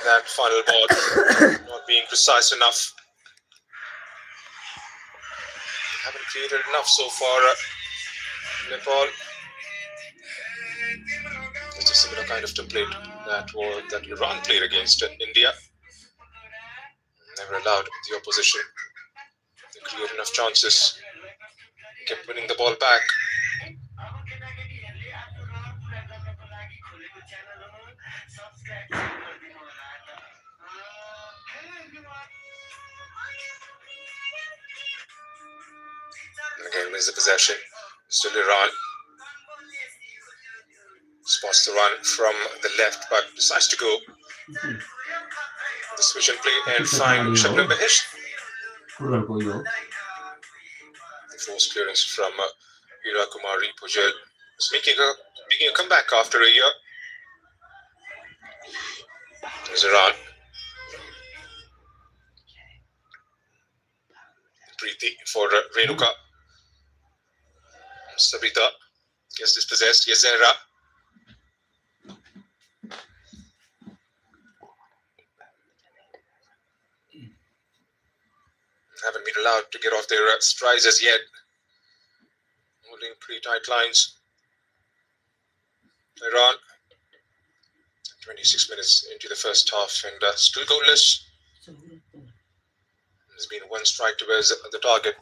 that final ball not being precise enough. Haven't created enough so far. Nepal. It's a similar kind of template that Iran played against India. Never allowed the opposition to create enough chances. Kept winning the ball back. Again wins the possession. Still Iran. Spots the run from the left, but decides to go. The switch and play and find Shabnam Bahish. The force clearance from Ira Kumari Pujal is making a comeback after a year. There's Iran. Preeti for Renuka. Sabita gets dispossessed. Yazera. Haven't been allowed to get off their strides as yet. Holding pretty tight lines. Iran. 26 minutes into the first half and still goalless. There's been one strike towards the target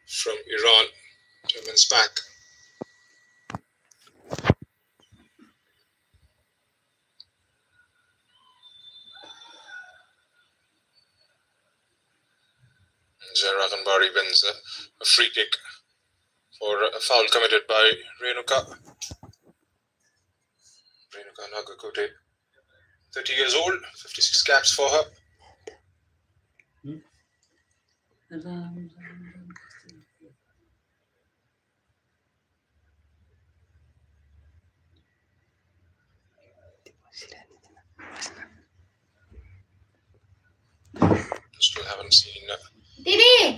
from Iran. 2 minutes back. Zahra Ghanbari wins a free kick for a foul committed by Renuka. Renuka Nagakote, 30 years old, 56 caps for her. Still haven't seen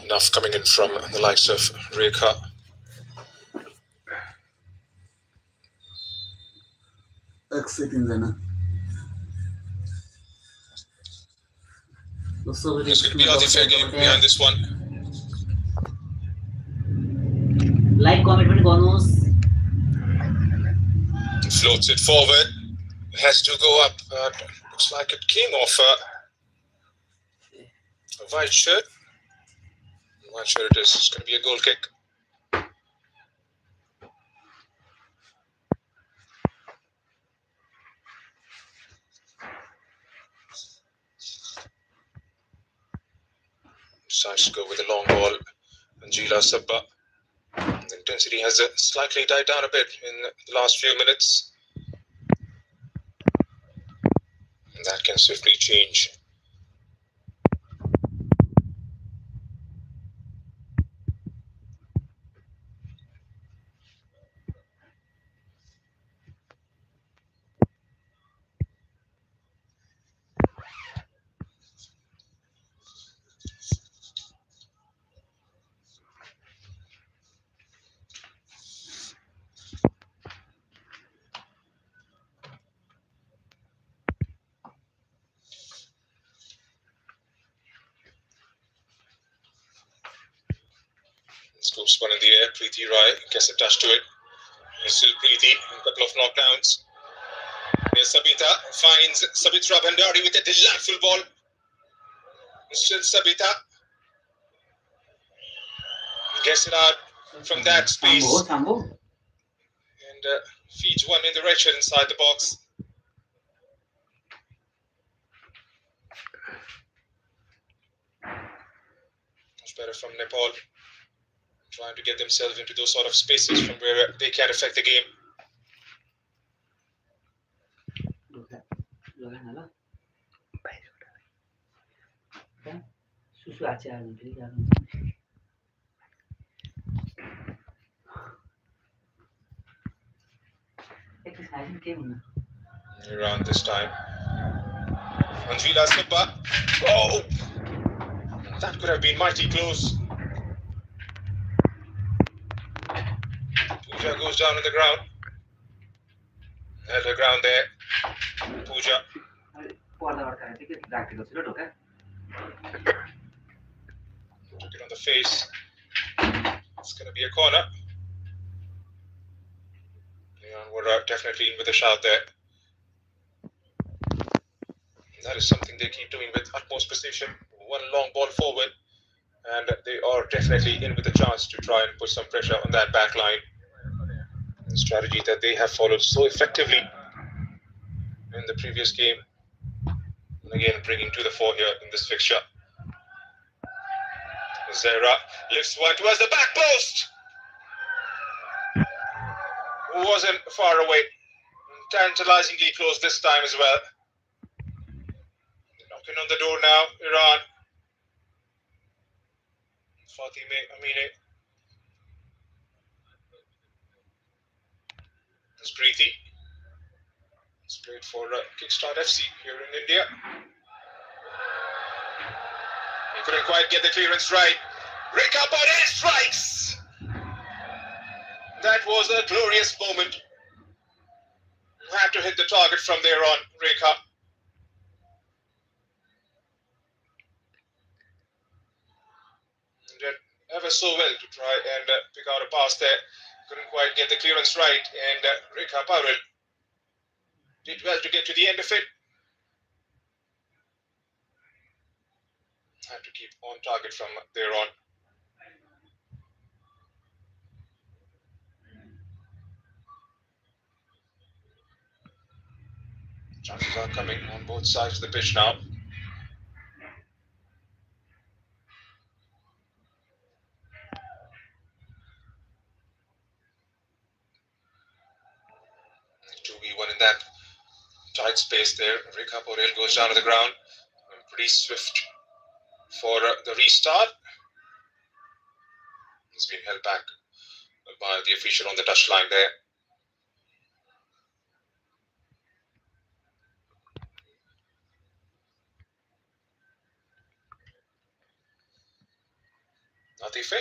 enough coming in from the likes of Rekha. This could be the fair game behind this one. Like, comment, bonus. Floats it forward. It has to go up. Looks like it came off a white shirt. White shirt it is. It's going to be a goal kick. Decides to go with a long ball. Anjila Sabba. The intensity has slightly died down a bit in the last few minutes. And that can swiftly change. Scoops one in the air. Preeti Rai gets attached to it. There's still Preeti. A couple of knockdowns. There's Sabita. Finds Sabitra Bhandari with a delightful ball. Still Sabita. Gets it out from that space. And feeds one in the red shirt inside the box. Much better from Nepal. Trying to get themselves into those sort of spaces from where they can affect the game. Around this time. Anjila Sabba. Oh! That could have been mighty close. Pooja goes down on the ground. Held her ground there. Pooja Took it on the face. It's going to be a corner. Leon were definitely in with a shout there. That is something they keep doing with utmost precision. One long ball forward, and they are definitely in with a chance to try and put some pressure on that back line. The strategy that they have followed so effectively in the previous game, and again bringing to the fore here in this fixture. Zera lifts one towards the back post. Wasn't far away. Tantalizingly close this time as well. Knocking on the door now, Iran. Fatime Amine. It's Preeti. It's played for Kickstart FC here in India. He couldn't quite get the clearance right. Rekha Patel strikes! That was a glorious moment. Had to hit the target from there on, Rekha. Did ever so well to try and pick out a pass there. Couldn't quite get the clearance right, and Rekha Patel did well to get to the end of it. Had to keep on target from there on. Chances are coming on both sides of the pitch now. To be one in that tight space there. Rekha Patel goes down to the ground. Pretty swift for the restart. He's been held back by the official on the touchline there. Latife.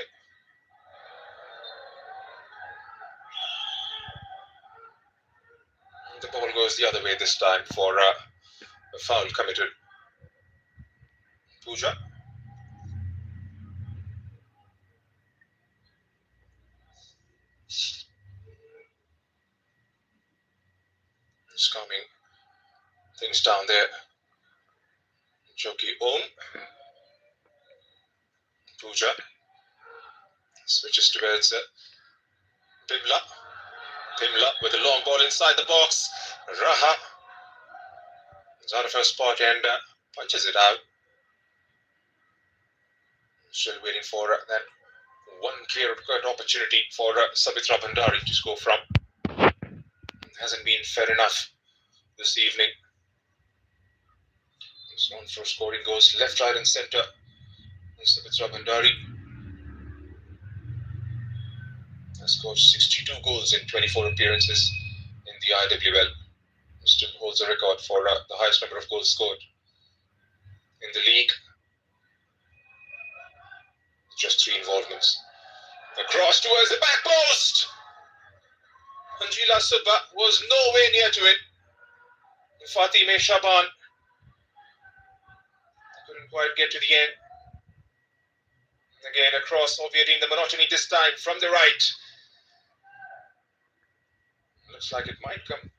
The ball goes the other way this time for a foul committed. Pooja. Just calming things down there. Joki Om. Pooja. Switches towards Pimla. Pimla with a long ball inside the box. Raha is out of her spot and punches it out. Still waiting for that one clear-cut opportunity for Sabitra Bhandari to score from. Hasn't been fair enough this evening. He's known for scoring goals left, right, and centre. Sabitra Bhandari has scored 62 goals in 24 appearances in the IWL. He still holds a record for the highest number of goals scored in the league. Just 3 involvements. Across towards the back post. Anjila Subba was nowhere near to it. Fatime Shaban couldn't quite get to the end. Again, across, obviating the monotony this time from the right. Looks like it might come.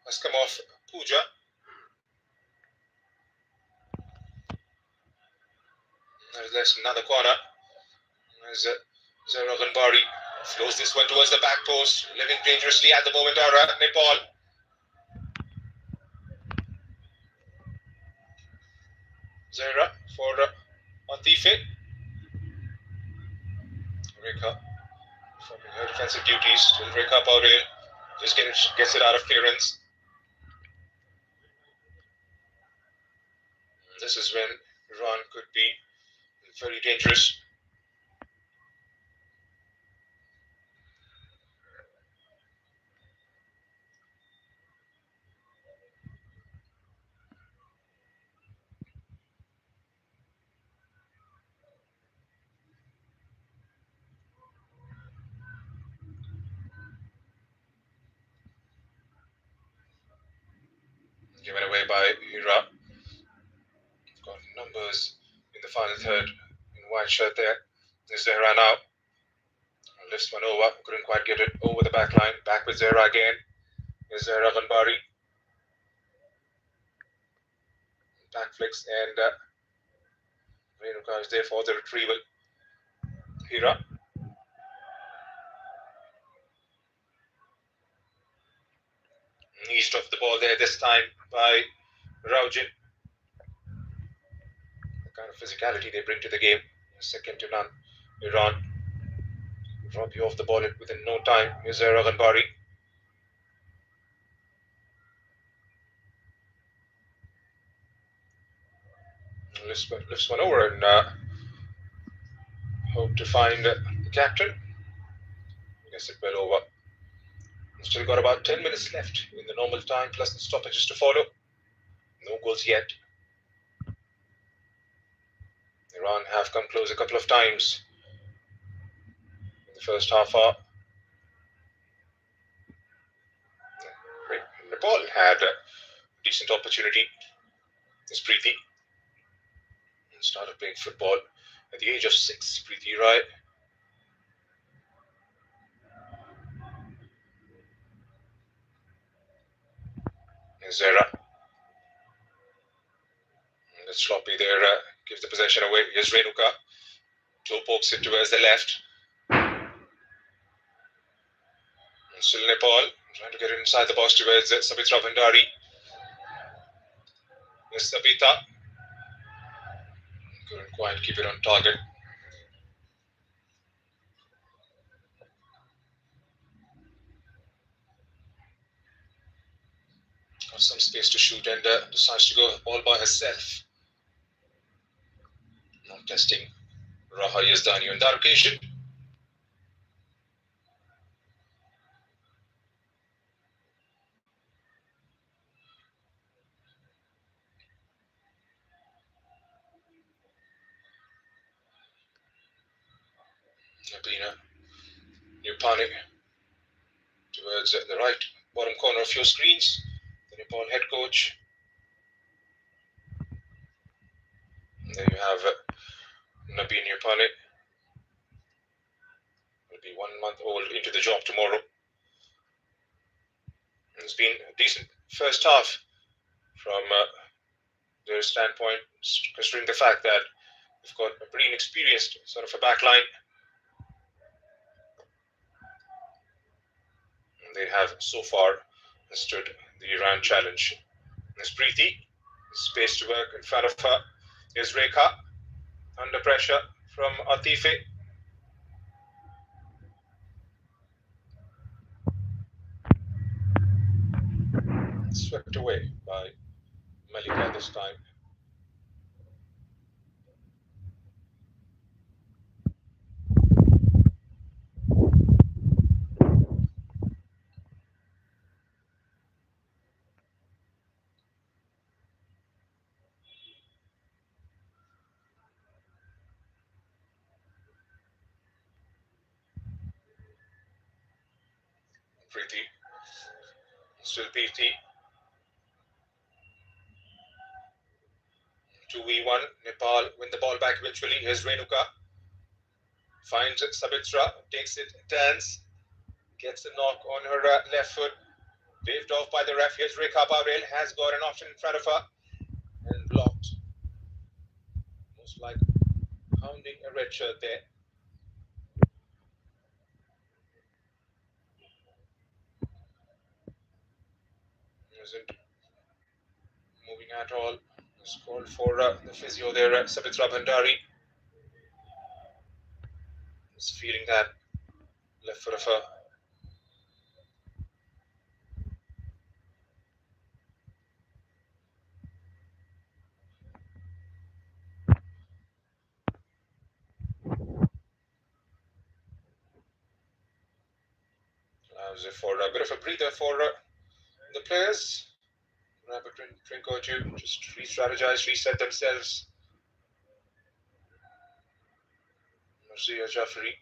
Has come off Pooja. There's another corner. As Zara Ganbari flows this one towards the back post. Living dangerously at the moment are Nepal. Zara for Antife. Rekha performing her defensive duties. Still Rekha Patel just gets it out of clearance. This is when Iran could be very dangerous. Given away by Hira. Got numbers in the final third. In white shirt there. Is Zahra now. Lifts one over. Couldn't quite get it over the back line. Back with Zahra again. Is Zahra Ghanbari. Back flicks and Renuka is there for the retrieval. Hira. Eased off the ball there this time by Raujin. The kind of physicality they bring to the game. Second to none. Iran rob you off the ball within no time. Here's Zahra Ghanbari. Lifts one over and hope to find the captain. Gets it well over. Still got about 10 minutes left in the normal time, plus the stoppages to follow. No goals yet. Iran have come close a couple of times in the first half hour. Nepal had a decent opportunity. This Preeti started playing football at the age of 6. Preeti Rai. Zahra. It's sloppy there, gives the possession away. Here's Renuka. Joe pokes it towards the left. And still Nepal trying to get inside the box towards Sabitra Bhandari. Here's Sabita. Couldn't quite keep it on target. Got some space to shoot and decides to go all by herself. Not testing Raha Yazdani on that occasion. Nabina Nupani towards the right bottom corner of your screens. The Nepal head coach. And there you have Nabin Nupani. Will be 1 month old into the job tomorrow. It's been a decent first half from their standpoint, considering the fact that they've got a pretty inexperienced sort of a back line. They have so far stood the Iran challenge. There's Preeti, space to work in front of her. Here's Rekha, under pressure from Atife. Swept away by Malika this time. Preeti, still Preeti. 2v1, Nepal win the ball back eventually. Here's Renuka. Finds Sabitra, takes it, turns, gets a knock on her left foot. Waved off by the ref. Here's Rekha Pavel, has got an option in front of her and blocked. Most like pounding a red shirt there. Isn't moving at all. It's called for the physio there, Sabitra Bhandari. Is feeling that left foot of her. Allows it for a bit of a breather for the players. Grab a drink or two, just re-strategize, reset themselves. Marziya Jafri,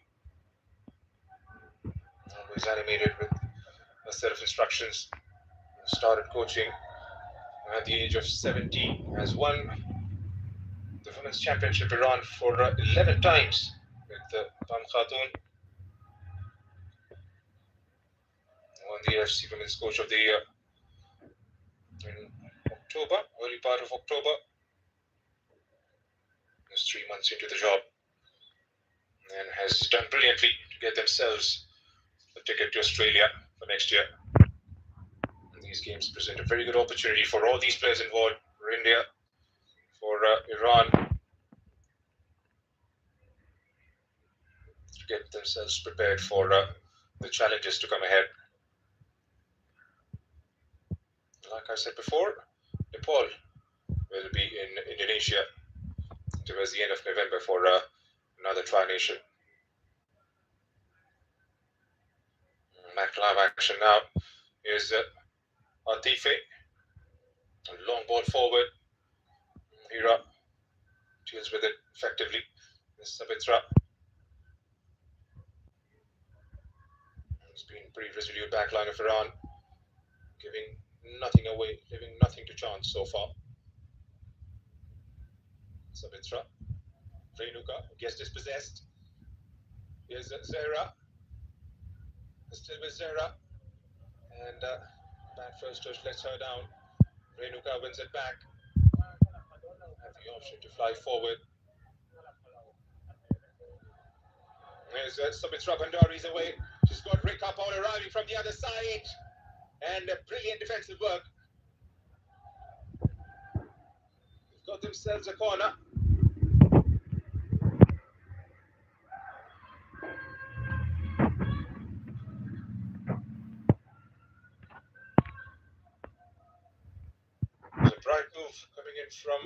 always animated with a set of instructions. Started coaching at the age of 17, has won the Women's Championship Iran for 11 times with the Pan Khatun. Won the AFC Women's Coach of the Year in October, early part of October. Just 3 months into the job, and has done brilliantly to get themselves a ticket to Australia for next year. And these games present a very good opportunity for all these players involved, for India, for Iran, to get themselves prepared for the challenges to come ahead. Like I said before, Nepal will be in Indonesia towards the end of November for another tri-nation. Back to live action now is Atife. A long ball forward. Hira deals with it effectively. Sabitra has been pretty resolute backline of Iran, giving nothing away, leaving nothing to chance so far. Sabitra, Renuka, gets dispossessed. Here's Zahra. Still with Zahra. And bad first touch lets her down. Renuka wins it back. Have the option to fly forward. There's Sabitra Bandari's away. She's got Rika Paul arriving from the other side. And brilliant defensive work. They've got themselves a corner. There's a bright move coming in from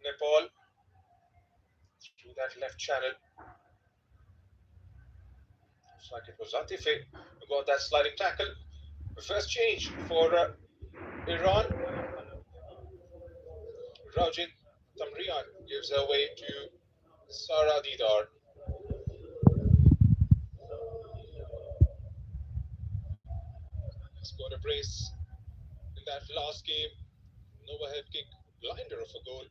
Nepal through that left channel. Looks like it was Atife who got that sliding tackle. The first change for Iran. Raujin Tamrian gives her way to Sara Didar. Scored a brace in that last game. No overhead kick, blinder of a goal.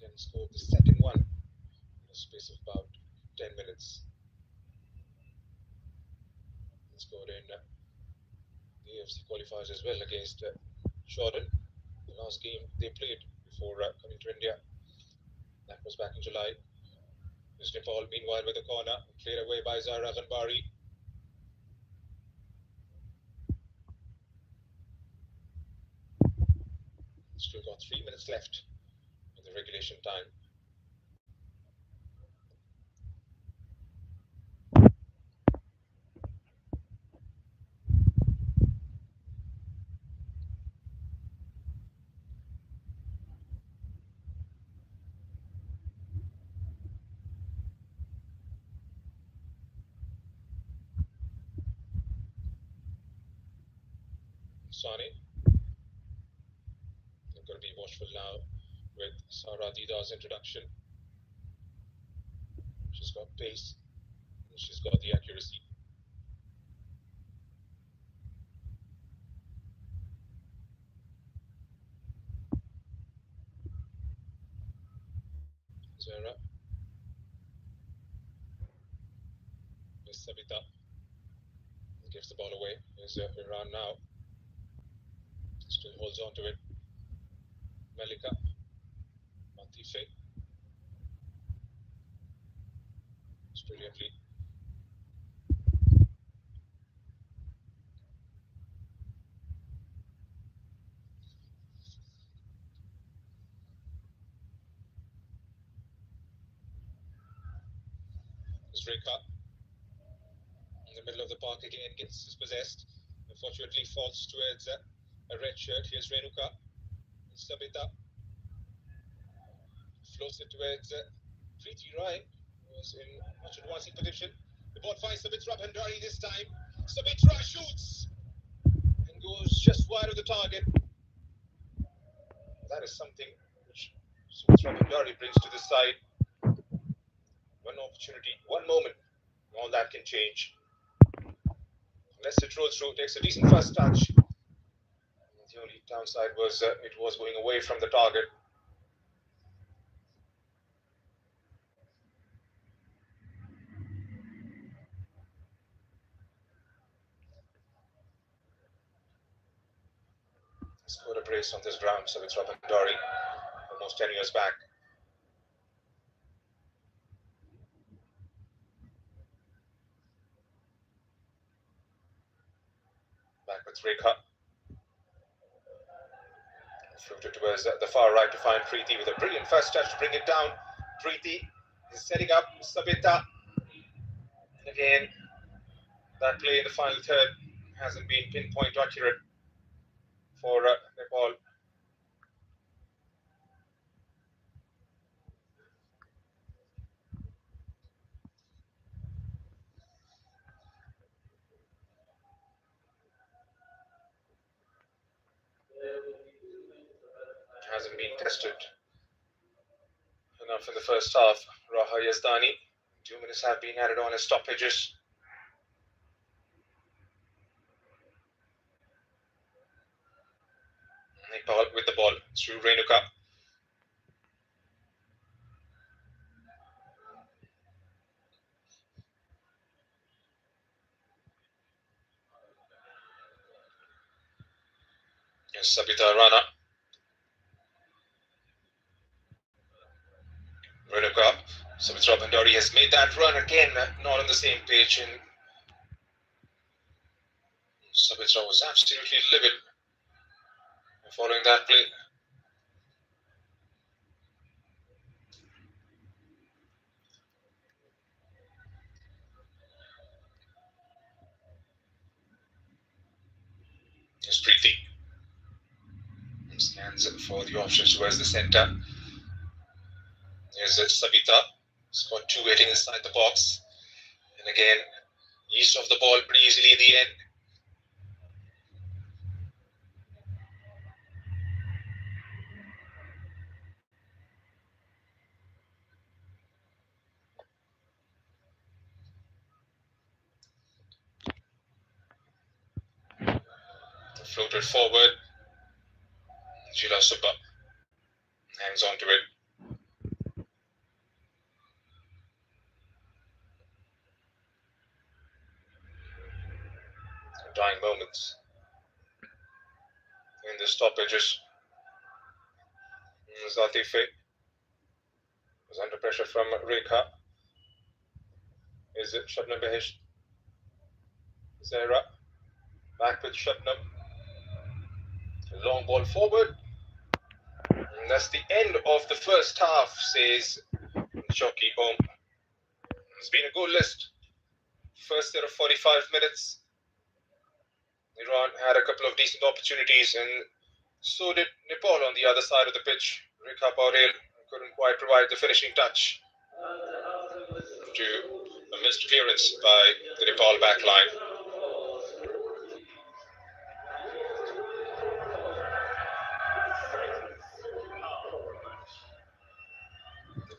Then scored the second one in a space of about 10 minutes. And scored in the AFC qualifiers as well against Jordan. The last game they played before coming to India. That was back in July. Nepal, meanwhile, with the corner, cleared away by Zahra Ghanbari. Still got 3 minutes left in the regulation time. Sani. They've got to be watchful now with Sara Didar's introduction. She's got pace and she's got the accuracy. Zahra. Miss Sabita gives the ball away. Here's Iran now. Still holds on to it. Malika. Atife. It's brilliantly. It's Rika. In the middle of the park again, gets dispossessed. Unfortunately, falls towards a red shirt. Here's Renuka. Sabita. Floats it towards Preeti Rai, who was in much advancing position. The ball finds Sabitra Bandari this time. Sabitra shoots and goes just wide of the target. That is something which Sabitra Bandari brings to the side. One opportunity, one moment, all that can change. lets it roll through, takes a decent first touch. The only downside was it was going away from the target. Scored a brace on this ground, so it's Robin Dory, almost 10 years back. Back with Rekha. Floated towards the far right to find Preeti with a brilliant first touch to bring it down. Preeti is setting up Sabita. Again, that play in the final third hasn't been pinpoint accurate for Nepal. Hasn't been tested enough in the first half. Raha Yazdani, 2 minutes have been added on as stoppages. Nepal with the ball through Renuka. Yes, Sabita Rana. Renuka. Sabita Bandari has made that run again, not on the same page, and Sabita was absolutely livid following that play. Yes, Preeti scans for the options towards the centre. There's Sabita. He's got two waiting inside the box. And again, east of the ball pretty easily in the end. Floated forward. Jila Subba hangs on to it. Dying moments in the stoppages. Zatife was under pressure from Rekha. Is it Shabnam Behesh? Zahra back with Shabnam. Long ball forward. And that's the end of the first half, says Jockey Om. It's been a goalless first set of 45 minutes. Iran had a couple of decent opportunities, and so did Nepal on the other side of the pitch. Rekha Paurel couldn't quite provide the finishing touch to a missed clearance by the Nepal backline.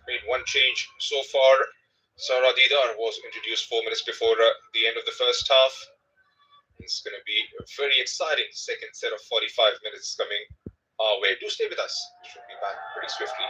Made one change so far. Sara Didar was introduced 4 minutes before the end of the first half. It's going to be a very exciting second set of 45 minutes coming our way. Do stay with us. We should be back pretty swiftly.